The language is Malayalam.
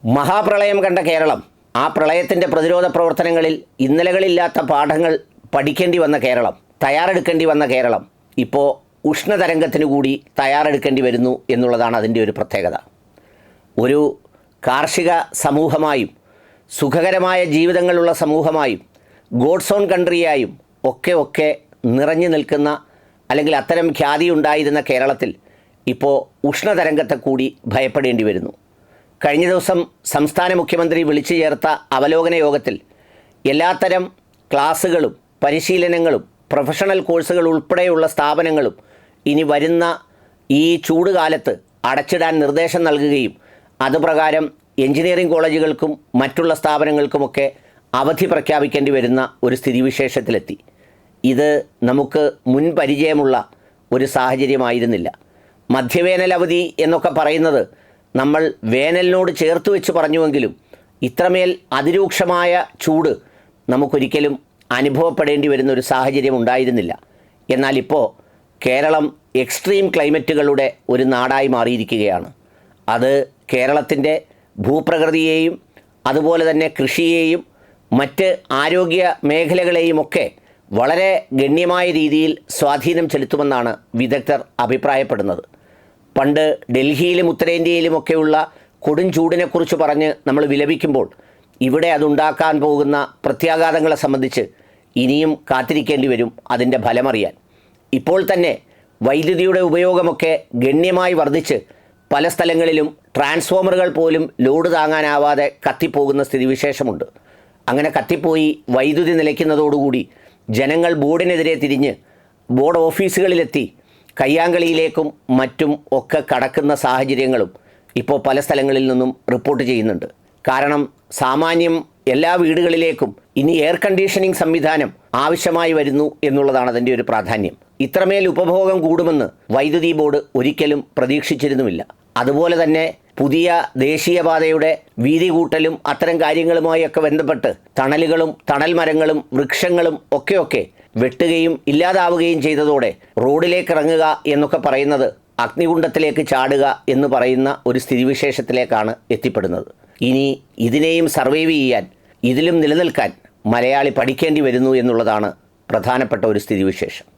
മഹാപ്രളയം കണ്ട കേരളം, ആ പ്രളയത്തിൻ്റെ പ്രതിരോധ പ്രവർത്തനങ്ങളിൽ ഇന്നലകളില്ലാത്ത പാഠങ്ങൾ പഠിക്കേണ്ടി വന്ന കേരളം, തയ്യാറെടുക്കേണ്ടി വന്ന കേരളം ഇപ്പോൾ ഉഷ്ണതരംഗത്തിനു കൂടി തയ്യാറെടുക്കേണ്ടി വരുന്നു എന്നുള്ളതാണ് അതിൻ്റെ ഒരു പ്രത്യേകത. ഒരു കാർഷിക സമൂഹമായും സുഖകരമായ ജീവിതങ്ങളുള്ള സമൂഹമായും ഗോഡ്സ് ഓൺ കൺട്രിയായും ഒക്കെ നിറഞ്ഞു നിൽക്കുന്ന അല്ലെങ്കിൽ അത്തരം ഖ്യാതി ഉണ്ടായിരുന്ന കേരളത്തിൽ ഇപ്പോൾ ഉഷ്ണതരംഗത്തെ കൂടി ഭയപ്പെടേണ്ടി വരുന്നു. കഴിഞ്ഞ ദിവസം സംസ്ഥാന മുഖ്യമന്ത്രി വിളിച്ചു ചേർത്ത അവലോകന യോഗത്തിൽ എല്ലാത്തരം ക്ലാസ്സുകളും പരിശീലനങ്ങളും പ്രൊഫഷണൽ കോഴ്സുകൾ ഉൾപ്പെടെയുള്ള സ്ഥാപനങ്ങളും ഇനി വരുന്ന ഈ ചൂടുകാലത്ത് അടച്ചിടാൻ നിർദ്ദേശം നൽകുകയും അതുപ്രകാരം എഞ്ചിനീയറിംഗ് കോളേജുകൾക്കും മറ്റുള്ള സ്ഥാപനങ്ങൾക്കുമൊക്കെ അവധി പ്രഖ്യാപിക്കേണ്ടി വരുന്ന ഒരു സ്ഥിതിവിശേഷത്തിലെത്തി. ഇത് നമുക്ക് മുൻ പരിചയമുള്ള ഒരു സാഹചര്യമായിരുന്നില്ല. മധ്യവേനൽ അവധി എന്നൊക്കെ പറയുന്നത് നമ്മൾ വേനലിനോട് ചേർത്ത് വെച്ച് പറഞ്ഞുവെങ്കിലും ഇത്രമേൽ അതിരൂക്ഷമായ ചൂട് നമുക്കൊരിക്കലും അനുഭവപ്പെടേണ്ടി വരുന്നൊരു സാഹചര്യം ഉണ്ടായിരുന്നില്ല. എന്നാൽ ഇപ്പോൾ കേരളം എക്സ്ട്രീം ക്ലൈമറ്റുകളുടെ ഒരു നാടായി മാറിയിരിക്കുകയാണ്. അത് കേരളത്തിൻ്റെ ഭൂപ്രകൃതിയെയും അതുപോലെ തന്നെ കൃഷിയെയും മറ്റ് ആരോഗ്യ മേഖലകളെയുമൊക്കെ വളരെ ഗണ്യമായ രീതിയിൽ സ്വാധീനം ചെലുത്തുമെന്നാണ് വിദഗ്ധർ അഭിപ്രായപ്പെടുന്നത്. പണ്ട് ഡൽഹിയിലും ഉത്തരേന്ത്യയിലുമൊക്കെയുള്ള കൊടും ചൂടിനെക്കുറിച്ച് പറഞ്ഞ് നമ്മൾ വിലപിക്കുമ്പോൾ ഇവിടെ അതുണ്ടാക്കാൻ പോകുന്ന പ്രത്യാഘാതങ്ങളെ സംബന്ധിച്ച് ഇനിയും കാത്തിരിക്കേണ്ടി വരും അതിൻ്റെ ഫലമറിയാൻ. ഇപ്പോൾ തന്നെ വൈദ്യുതിയുടെ ഉപയോഗമൊക്കെ ഗണ്യമായി വർദ്ധിച്ച് പല സ്ഥലങ്ങളിലും ട്രാൻസ്ഫോമറുകൾ പോലും ലോഡ് താങ്ങാനാവാതെ കത്തിപ്പോകുന്ന സ്ഥിതിവിശേഷമുണ്ട്. അങ്ങനെ കത്തിപ്പോയി വൈദ്യുതി നിലയ്ക്കുന്നതോടുകൂടി ജനങ്ങൾ ബോർഡിനെതിരെ തിരിഞ്ഞ് ബോർഡ് ഓഫീസുകളിലെത്തി കയ്യാങ്കളിയിലേക്കും മറ്റും ഒക്കെ കടക്കുന്ന സാഹചര്യങ്ങളും ഇപ്പോൾ പല സ്ഥലങ്ങളിൽ നിന്നും റിപ്പോർട്ട് ചെയ്യുന്നുണ്ട്. കാരണം സാമാന്യം എല്ലാ വീടുകളിലേക്കും ഇനി എയർ കണ്ടീഷനിങ് സംവിധാനം ആവശ്യമായി വരുന്നു എന്നുള്ളതാണ് അതിൻ്റെ ഒരു പ്രാധാന്യം. ഇത്രമേൽ ഉപഭോഗം കൂടുമെന്ന് വൈദ്യുതി ബോർഡ് ഒരിക്കലും പ്രതീക്ഷിച്ചിരുന്നുമില്ല. അതുപോലെ തന്നെ പുതിയ ദേശീയപാതയുടെ വീതി കൂട്ടലും അത്തരം കാര്യങ്ങളുമായൊക്കെ ബന്ധപ്പെട്ട് തണലുകളും തണൽ മരങ്ങളും വൃക്ഷങ്ങളും ഒക്കെ വെട്ടുകയും ഇല്ലാതാവുകയും ചെയ്തതോടെ റോഡിലേക്ക് ഇറങ്ങുക എന്നൊക്കെ പറയുന്നത് അഗ്നികുണ്ഡത്തിലേക്ക് ചാടുക എന്ന് പറയുന്ന ഒരു സ്ഥിതിവിശേഷത്തിലേക്കാണ് എത്തിപ്പെടുന്നത്. ഇനി ഇതിനെയും സർവൈവ് ചെയ്യാൻ, ഇതിലും നിലനിൽക്കാൻ മലയാളി പഠിക്കേണ്ടി വരുന്നു എന്നുള്ളതാണ് പ്രധാനപ്പെട്ട ഒരു സ്ഥിതിവിശേഷം.